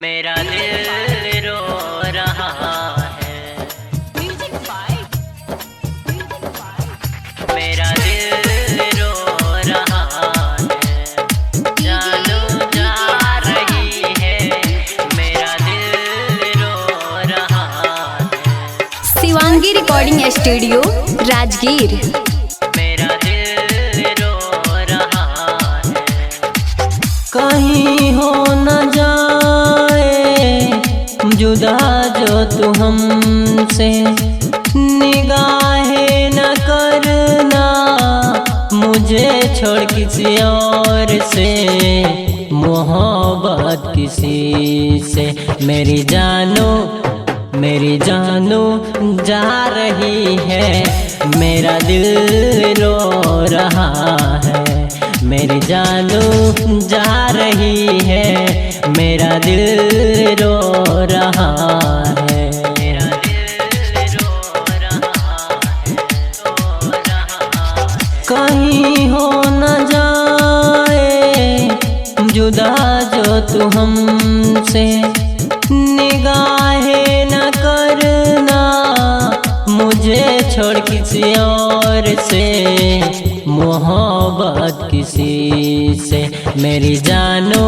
मेरा दिल रो रहा है। मेरा दिल रो रहा है। जानू जा रही है। मेरा दिल रो रहा है। Shivangi recording studio Rajgir. मेरा दिल रो रहा है। कहीं हो न जाए जुदा जो तू हमसे, निगाहें न करना मुझे छोड़ किसी और से, मोहब्बत किसी से। मेरी जानू जा रही है। मेरा दिल रो रहा है। मेरी जानू जा रही है। मेरा दिल रो रहा है। मेरा दिल रो रहा है। कहीं हो न जाए जुदा जो तू हमसे, निगाहें न करना मुझे छोड़ किसी और से, मोहब्बत किसी से। मेरी जानू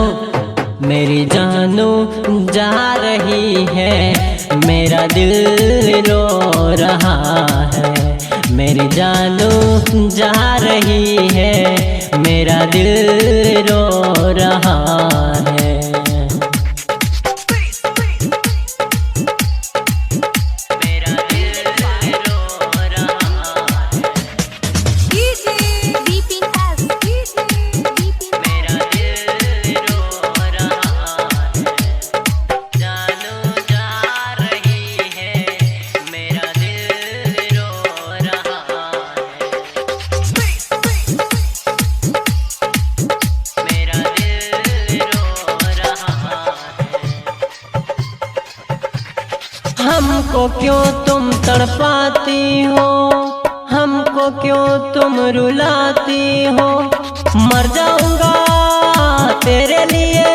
जा रही है। मेरा दिल रो रहा है। मेरी जानू जा रही है। मेरा दिल रो रहा है। हमको क्यों तुम तड़पाती हो, हमको क्यों तुम रुलाती हो। मर जाऊंगा तेरे लिए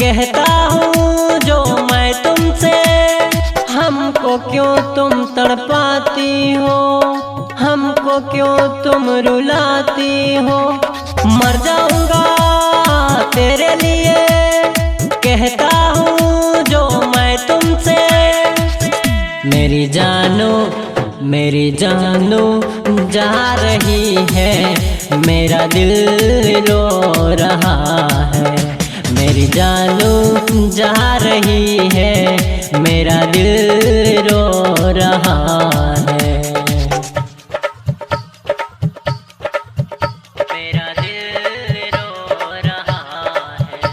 कहता हूँ जो मैं तुमसे। हमको क्यों तुम तड़पाती हो, हमको क्यों तुम रुलाती हो। मर जाऊंगा तेरे लिए कहता हूँ जो मैं तुमसे। मेरी जानू जा रही है। मेरा दिल रो रहा है। मेरी जानू जा रही है। मेरा दिल रो रहा है। मेरा दिल रो रहा है।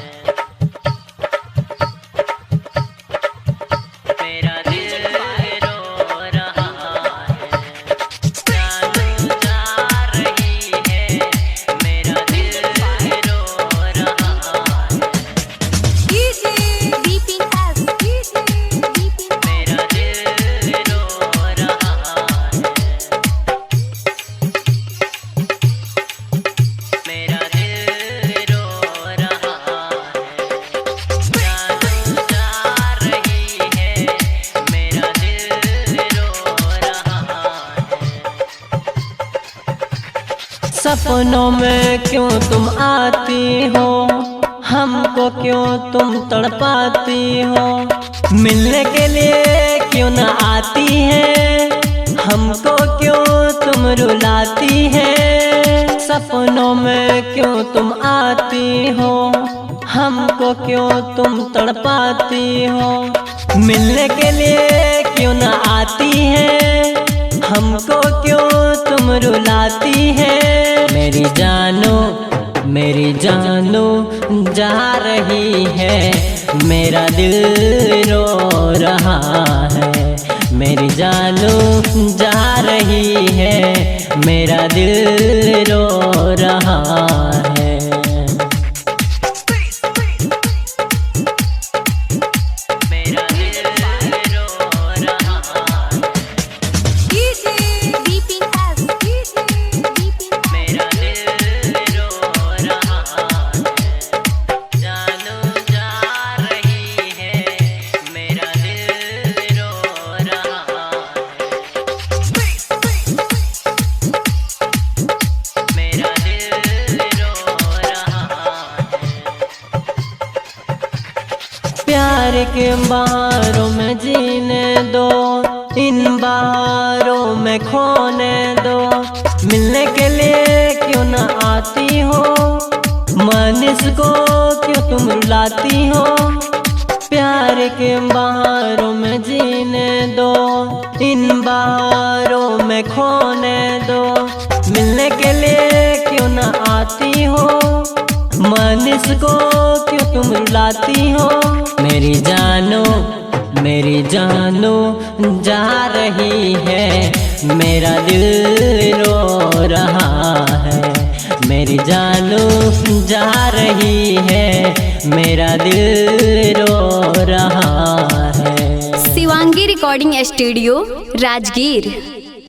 मेरा दिल रो रहा है। जानू जा रही है। मेरा दिल रो रहा है। मेरा दिल रो रहा है। मेरा दिल रो रहा है। जानू जा रही है। मेरा दिल रो रहा है। सपनों में क्यों तुम आती हो, हमको क्यों तुम तड़पाती हो। मिलने के लिए क्यों न आती है, हमको क्यों तुम रुलाती है। सपनों में क्यों तुम आती हो, हमको क्यों तुम तड़पाती हो। मिलने के लिए क्यों न आती है, हमको क्यों तुम रुलाती है। मेरी जानू जा रही है। मेरा दिल रो रहा है। मेरी जानू जा रही है। मेरा दिल रो रहा है। मेरा दिल रो रहा है। मेरा दिल रो रहा है। जानू जा रही प्यार के बहारों में जीने दो, इन बहारों में खोने दो। मिलने के लिए क्यों न आती हो, मानिस को क्यों तुम रुलाती हो। प्यार के बहारों में जीने दो, इन बहारों में खोने दो। मिलने के लिए क्यों न आती हो, मानिस को क्यों तुम रुलाती हो। मेरी जानो जा रही है, मेरा दिल रो रहा है। मेरी जानो जा रही है, मेरा दिल रो रहा है। Shivangi recording studio Rajgir.